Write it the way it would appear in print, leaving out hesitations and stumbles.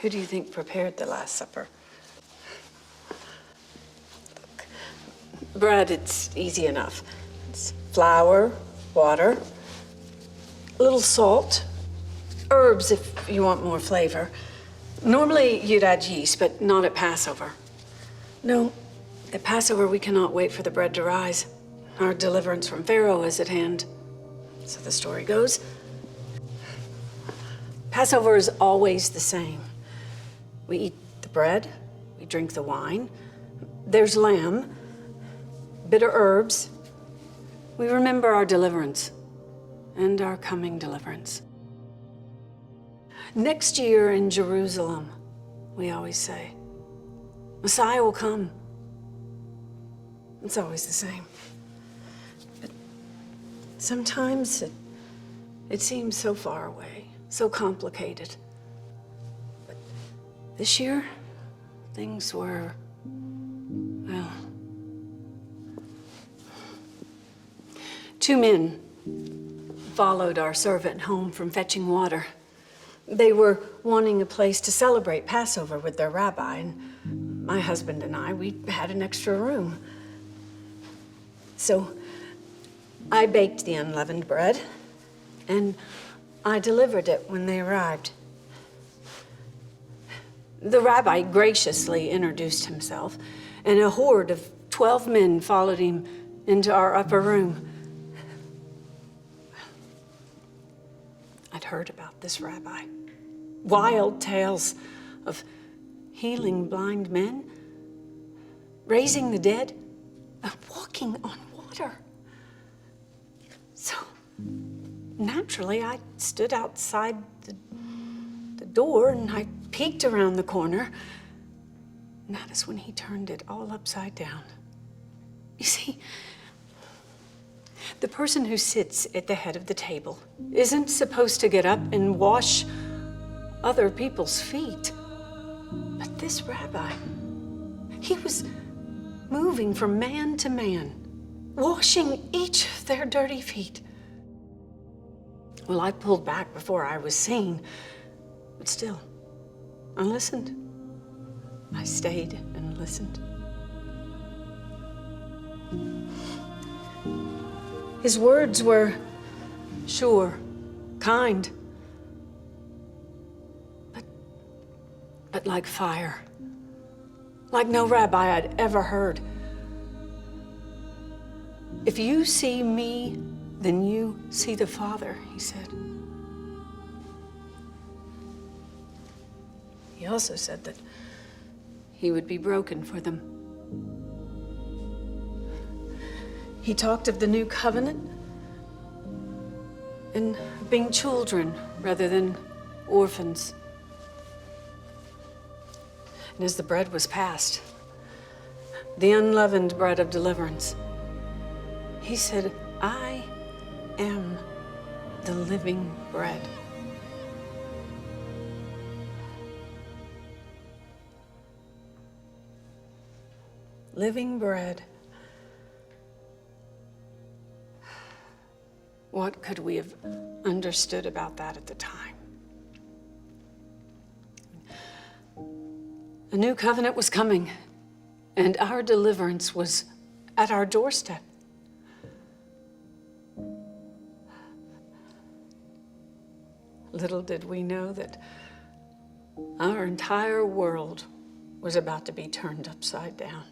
Who do you think prepared the Last Supper? Bread, it's easy enough. It's flour, water, a little salt, herbs if you want more flavor. Normally you'd add yeast, but not at Passover. No, at Passover we cannot wait for the bread to rise. Our deliverance from Pharaoh is at hand. So the story goes. Passover is always the same. We eat the bread, we drink the wine, there's lamb, bitter herbs. We remember our deliverance and our coming deliverance. Next year in Jerusalem, we always say, Messiah will come. It's always the same. But sometimes it seems so far away, so complicated. But this year, things were, well, 2 men followed our servant home from fetching water. They were wanting a place to celebrate Passover with their rabbi, and my husband and I, we had an extra room. So I baked the unleavened bread, and I delivered it when they arrived. The rabbi graciously introduced himself, and a horde of 12 men followed him into our upper room. I'd heard about this rabbi. Wild tales of healing blind men, raising the dead, and walking on water. So naturally, I stood outside the door and I peeked around the corner. And that is when he turned it all upside down. You see, the person who sits at the head of the table isn't supposed to get up and wash other people's feet. But this rabbi, he was moving from man to man, washing each of their dirty feet. Well, I pulled back before I was seen, but still, I listened. I stayed and listened. His words were sure, kind, but like fire, like no rabbi I'd ever heard. If you see me, then you see the Father, he said. He also said that he would be broken for them. He talked of the new covenant and being children rather than orphans. And as the bread was passed, the unleavened bread of deliverance, he said, I am the living bread. Living bread. What could we have understood about that at the time? A new covenant was coming, and our deliverance was at our doorstep. Little did we know that our entire world was about to be turned upside down.